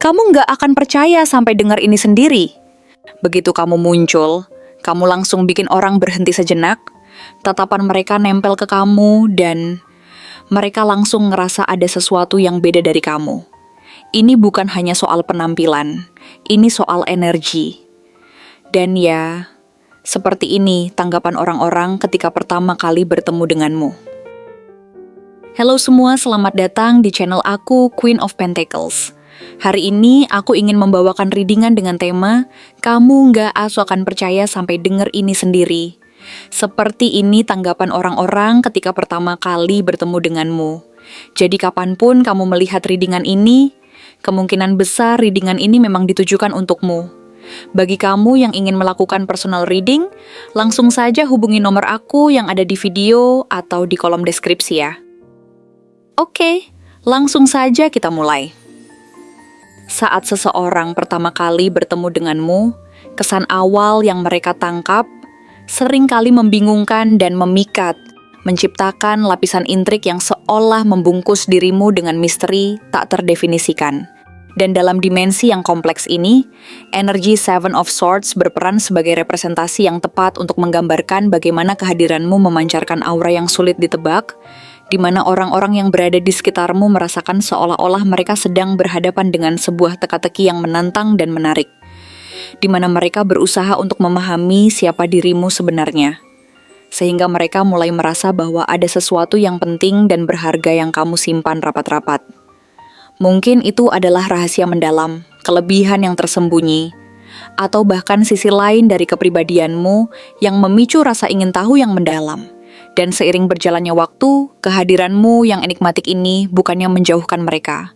Kamu nggak akan percaya sampai dengar ini sendiri. Begitu kamu muncul, kamu langsung bikin orang berhenti sejenak, tatapan mereka nempel ke kamu dan mereka langsung ngerasa ada sesuatu yang beda dari kamu. Ini bukan hanya soal penampilan, ini soal energi. Dan ya, seperti ini tanggapan orang-orang ketika pertama kali bertemu denganmu. Halo semua, selamat datang di channel aku, Queen of Pentacles. Hari ini aku ingin membawakan readingan dengan tema kamu nggak akan percaya sampai denger ini sendiri. Seperti ini tanggapan orang-orang ketika pertama kali bertemu denganmu. Jadi kapanpun kamu melihat readingan ini, kemungkinan besar readingan ini memang ditujukan untukmu. Bagi kamu yang ingin melakukan personal reading, langsung saja hubungi nomor aku yang ada di video atau di kolom deskripsi ya. Oke, langsung saja kita mulai. Saat seseorang pertama kali bertemu denganmu, kesan awal yang mereka tangkap seringkali membingungkan dan memikat, menciptakan lapisan intrik yang seolah membungkus dirimu dengan misteri tak terdefinisikan. Dan dalam dimensi yang kompleks ini, energi Seven of Swords berperan sebagai representasi yang tepat untuk menggambarkan bagaimana kehadiranmu memancarkan aura yang sulit ditebak, di mana orang-orang yang berada di sekitarmu merasakan seolah-olah mereka sedang berhadapan dengan sebuah teka-teki yang menantang dan menarik, di mana mereka berusaha untuk memahami siapa dirimu sebenarnya, sehingga mereka mulai merasa bahwa ada sesuatu yang penting dan berharga yang kamu simpan rapat-rapat. Mungkin itu adalah rahasia mendalam, kelebihan yang tersembunyi, atau bahkan sisi lain dari kepribadianmu yang memicu rasa ingin tahu yang mendalam. Dan seiring berjalannya waktu, kehadiranmu yang enigmatik ini bukannya menjauhkan mereka,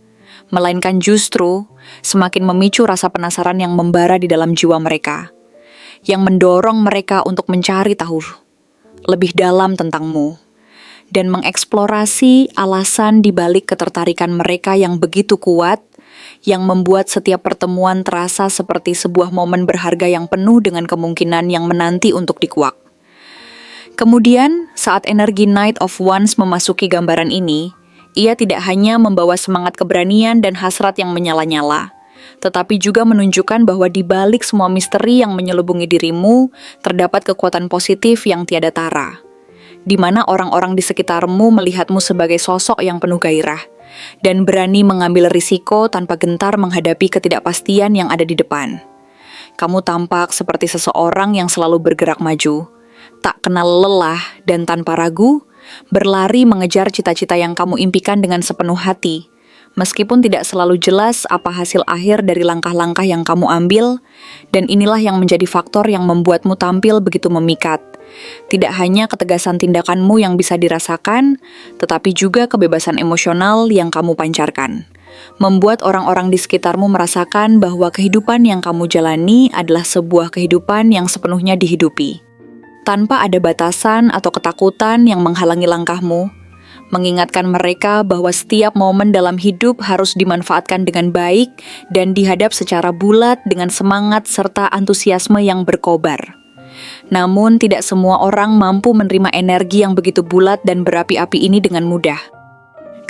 melainkan justru semakin memicu rasa penasaran yang membara di dalam jiwa mereka, yang mendorong mereka untuk mencari tahu lebih dalam tentangmu, dan mengeksplorasi alasan di balik ketertarikan mereka yang begitu kuat, yang membuat setiap pertemuan terasa seperti sebuah momen berharga yang penuh dengan kemungkinan yang menanti untuk dikuak. Kemudian, saat energi Knight of Wands memasuki gambaran ini, ia tidak hanya membawa semangat keberanian dan hasrat yang menyala-nyala, tetapi juga menunjukkan bahwa di balik semua misteri yang menyelubungi dirimu, terdapat kekuatan positif yang tiada tara, di mana orang-orang di sekitarmu melihatmu sebagai sosok yang penuh gairah, dan berani mengambil risiko tanpa gentar menghadapi ketidakpastian yang ada di depan. Kamu tampak seperti seseorang yang selalu bergerak maju, tak kenal lelah dan tanpa ragu, berlari mengejar cita-cita yang kamu impikan dengan sepenuh hati, meskipun tidak selalu jelas apa hasil akhir dari langkah-langkah yang kamu ambil, dan inilah yang menjadi faktor yang membuatmu tampil begitu memikat. Tidak hanya ketegasan tindakanmu yang bisa dirasakan, tetapi juga kebebasan emosional yang kamu pancarkan, membuat orang-orang di sekitarmu merasakan bahwa kehidupan yang kamu jalani adalah sebuah kehidupan yang sepenuhnya dihidupi, tanpa ada batasan atau ketakutan yang menghalangi langkahmu, mengingatkan mereka bahwa setiap momen dalam hidup harus dimanfaatkan dengan baik dan dihadap secara bulat dengan semangat serta antusiasme yang berkobar. Namun tidak semua orang mampu menerima energi yang begitu bulat dan berapi-api ini dengan mudah.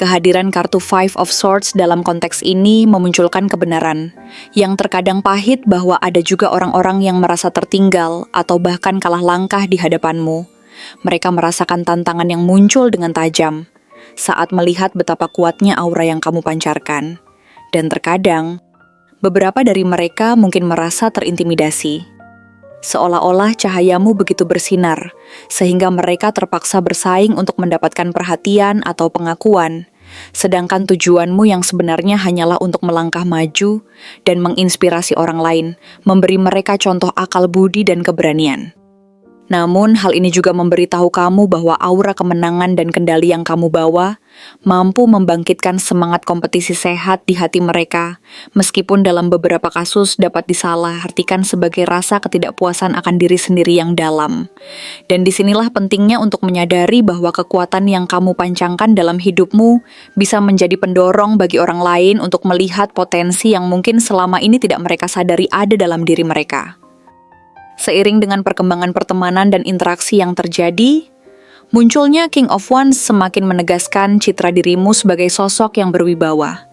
Kehadiran kartu Five of Swords dalam konteks ini memunculkan kebenaran, yang terkadang pahit bahwa ada juga orang-orang yang merasa tertinggal atau bahkan kalah langkah di hadapanmu. Mereka merasakan tantangan yang muncul dengan tajam saat melihat betapa kuatnya aura yang kamu pancarkan. Dan terkadang, beberapa dari mereka mungkin merasa terintimidasi. Seolah-olah cahayamu begitu bersinar, sehingga mereka terpaksa bersaing untuk mendapatkan perhatian atau pengakuan, sedangkan tujuanmu yang sebenarnya hanyalah untuk melangkah maju dan menginspirasi orang lain, memberi mereka contoh akal budi dan keberanian. Namun, hal ini juga memberitahu kamu bahwa aura kemenangan dan kendali yang kamu bawa mampu membangkitkan semangat kompetisi sehat di hati mereka, meskipun dalam beberapa kasus dapat disalahartikan sebagai rasa ketidakpuasan akan diri sendiri yang dalam. Dan disinilah pentingnya untuk menyadari bahwa kekuatan yang kamu pancangkan dalam hidupmu bisa menjadi pendorong bagi orang lain untuk melihat potensi yang mungkin selama ini tidak mereka sadari ada dalam diri mereka. Seiring dengan perkembangan pertemanan dan interaksi yang terjadi, munculnya King of Wands semakin menegaskan citra dirimu sebagai sosok yang berwibawa,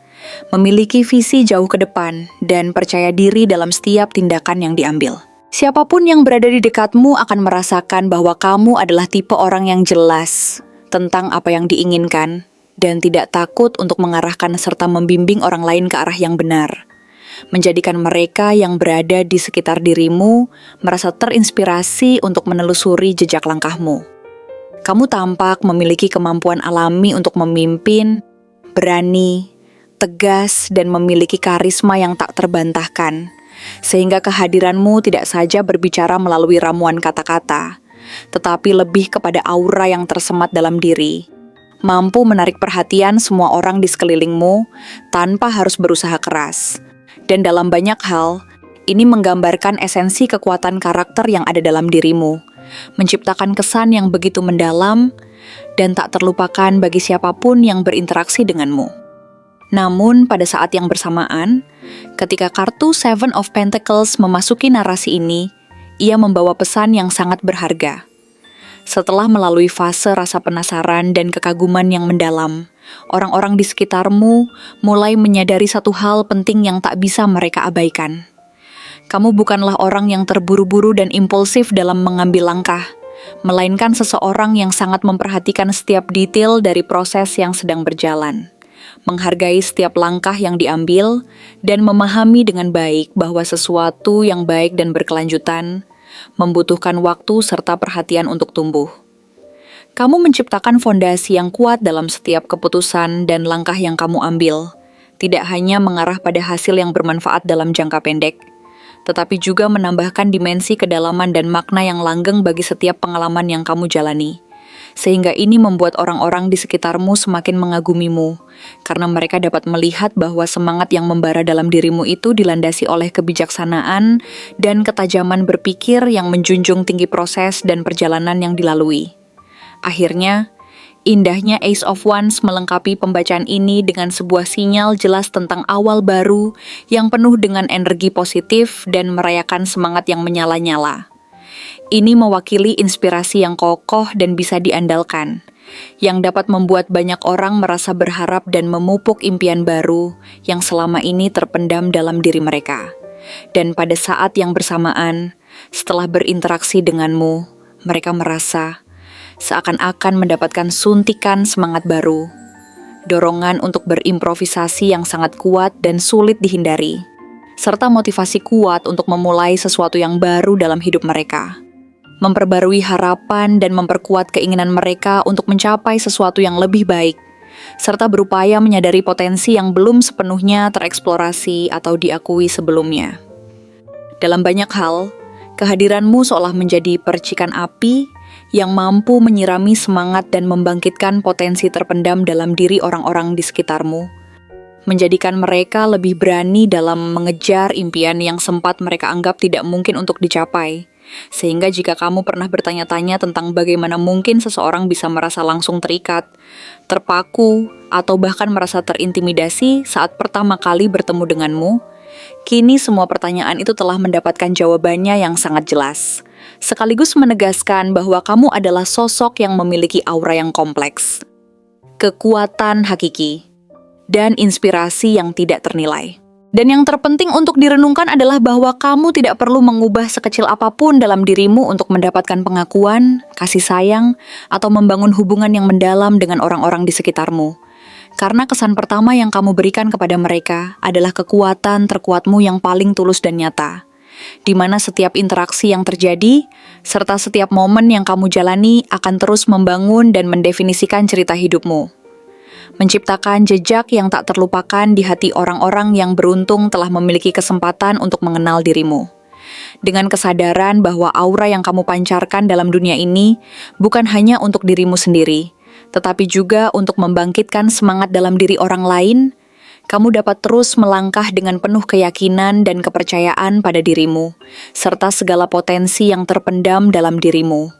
memiliki visi jauh ke depan, dan percaya diri dalam setiap tindakan yang diambil. Siapapun yang berada di dekatmu akan merasakan bahwa kamu adalah tipe orang yang jelas tentang apa yang diinginkan, dan tidak takut untuk mengarahkan serta membimbing orang lain ke arah yang benar. Menjadikan mereka yang berada di sekitar dirimu merasa terinspirasi untuk menelusuri jejak langkahmu. Kamu tampak memiliki kemampuan alami untuk memimpin, berani, tegas, dan memiliki karisma yang tak terbantahkan, sehingga kehadiranmu tidak saja berbicara melalui ramuan kata-kata, tetapi lebih kepada aura yang tersemat dalam diri, mampu menarik perhatian semua orang di sekelilingmu tanpa harus berusaha keras. Dan dalam banyak hal, ini menggambarkan esensi kekuatan karakter yang ada dalam dirimu, menciptakan kesan yang begitu mendalam dan tak terlupakan bagi siapapun yang berinteraksi denganmu. Namun, pada saat yang bersamaan, ketika kartu Seven of Pentacles memasuki narasi ini, ia membawa pesan yang sangat berharga. Setelah melalui fase rasa penasaran dan kekaguman yang mendalam, orang-orang di sekitarmu mulai menyadari satu hal penting yang tak bisa mereka abaikan. Kamu bukanlah orang yang terburu-buru dan impulsif dalam mengambil langkah, melainkan seseorang yang sangat memperhatikan setiap detail dari proses yang sedang berjalan, menghargai setiap langkah yang diambil, dan memahami dengan baik bahwa sesuatu yang baik dan berkelanjutan membutuhkan waktu serta perhatian untuk tumbuh. Kamu menciptakan fondasi yang kuat dalam setiap keputusan dan langkah yang kamu ambil, tidak hanya mengarah pada hasil yang bermanfaat dalam jangka pendek, tetapi juga menambahkan dimensi kedalaman dan makna yang langgeng bagi setiap pengalaman yang kamu jalani. Sehingga ini membuat orang-orang di sekitarmu semakin mengagumimu, karena mereka dapat melihat bahwa semangat yang membara dalam dirimu itu dilandasi oleh kebijaksanaan dan ketajaman berpikir yang menjunjung tinggi proses dan perjalanan yang dilalui. Akhirnya, indahnya Ace of Wands melengkapi pembacaan ini dengan sebuah sinyal jelas tentang awal baru yang penuh dengan energi positif dan merayakan semangat yang menyala-nyala. Ini mewakili inspirasi yang kokoh dan bisa diandalkan, yang dapat membuat banyak orang merasa berharap dan memupuk impian baru yang selama ini terpendam dalam diri mereka. Dan pada saat yang bersamaan, setelah berinteraksi denganmu, mereka merasa seakan-akan mendapatkan suntikan semangat baru, dorongan untuk berimprovisasi yang sangat kuat dan sulit dihindari, serta motivasi kuat untuk memulai sesuatu yang baru dalam hidup mereka. Memperbarui harapan dan memperkuat keinginan mereka untuk mencapai sesuatu yang lebih baik, serta berupaya menyadari potensi yang belum sepenuhnya tereksplorasi atau diakui sebelumnya. Dalam banyak hal, kehadiranmu seolah menjadi percikan api yang mampu menyirami semangat dan membangkitkan potensi terpendam dalam diri orang-orang di sekitarmu, menjadikan mereka lebih berani dalam mengejar impian yang sempat mereka anggap tidak mungkin untuk dicapai. Sehingga jika kamu pernah bertanya-tanya tentang bagaimana mungkin seseorang bisa merasa langsung terikat, terpaku, atau bahkan merasa terintimidasi saat pertama kali bertemu denganmu, kini semua pertanyaan itu telah mendapatkan jawabannya yang sangat jelas, sekaligus menegaskan bahwa kamu adalah sosok yang memiliki aura yang kompleks, kekuatan hakiki, dan inspirasi yang tidak ternilai. Dan yang terpenting untuk direnungkan adalah bahwa kamu tidak perlu mengubah sekecil apapun dalam dirimu untuk mendapatkan pengakuan, kasih sayang, atau membangun hubungan yang mendalam dengan orang-orang di sekitarmu. Karena kesan pertama yang kamu berikan kepada mereka adalah kekuatan terkuatmu yang paling tulus dan nyata, di mana setiap interaksi yang terjadi, serta setiap momen yang kamu jalani akan terus membangun dan mendefinisikan cerita hidupmu, menciptakan jejak yang tak terlupakan di hati orang-orang yang beruntung telah memiliki kesempatan untuk mengenal dirimu. Dengan kesadaran bahwa aura yang kamu pancarkan dalam dunia ini bukan hanya untuk dirimu sendiri, tetapi juga untuk membangkitkan semangat dalam diri orang lain, kamu dapat terus melangkah dengan penuh keyakinan dan kepercayaan pada dirimu, serta segala potensi yang terpendam dalam dirimu,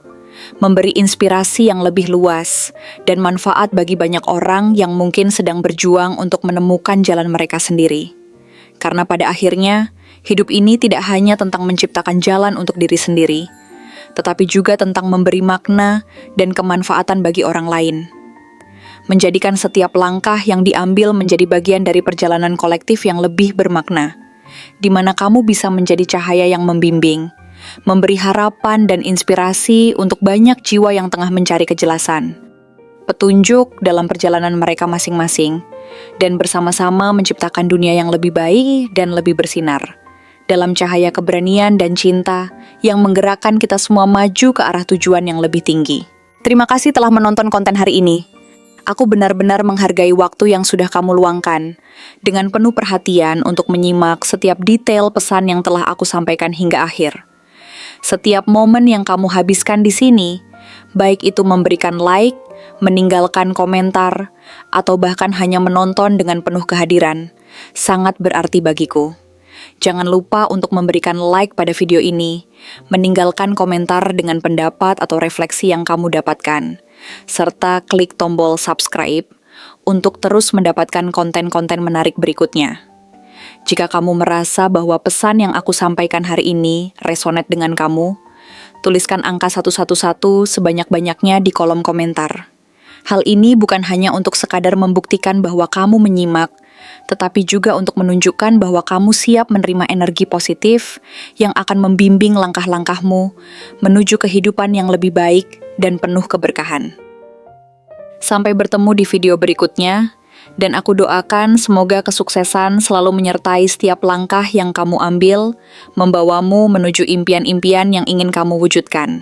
memberi inspirasi yang lebih luas dan manfaat bagi banyak orang yang mungkin sedang berjuang untuk menemukan jalan mereka sendiri. Karena pada akhirnya, hidup ini tidak hanya tentang menciptakan jalan untuk diri sendiri, tetapi juga tentang memberi makna dan kemanfaatan bagi orang lain. menjadikan setiap langkah yang diambil menjadi bagian dari perjalanan kolektif yang lebih bermakna, di mana kamu bisa menjadi cahaya yang membimbing, memberi harapan dan inspirasi untuk banyak jiwa yang tengah mencari kejelasan, petunjuk dalam perjalanan mereka masing-masing, dan bersama-sama menciptakan dunia yang lebih baik dan lebih bersinar, dalam cahaya keberanian dan cinta yang menggerakkan kita semua maju ke arah tujuan yang lebih tinggi. Terima kasih telah menonton konten hari ini. Aku benar-benar menghargai waktu yang sudah kamu luangkan dengan penuh perhatian untuk menyimak setiap detail pesan yang telah aku sampaikan hingga akhir. Setiap momen yang kamu habiskan di sini, baik itu memberikan like, meninggalkan komentar, atau bahkan hanya menonton dengan penuh kehadiran, sangat berarti bagiku. Jangan lupa untuk memberikan like pada video ini, meninggalkan komentar dengan pendapat atau refleksi yang kamu dapatkan, serta klik tombol subscribe untuk terus mendapatkan konten-konten menarik berikutnya. Jika kamu merasa bahwa pesan yang aku sampaikan hari ini resonate dengan kamu, tuliskan angka 111 sebanyak-banyaknya di kolom komentar. Hal ini bukan hanya untuk sekadar membuktikan bahwa kamu menyimak, tetapi juga untuk menunjukkan bahwa kamu siap menerima energi positif yang akan membimbing langkah-langkahmu menuju kehidupan yang lebih baik dan penuh keberkahan. Sampai bertemu di video berikutnya, dan aku doakan semoga kesuksesan selalu menyertai setiap langkah yang kamu ambil, membawamu menuju impian-impian yang ingin kamu wujudkan.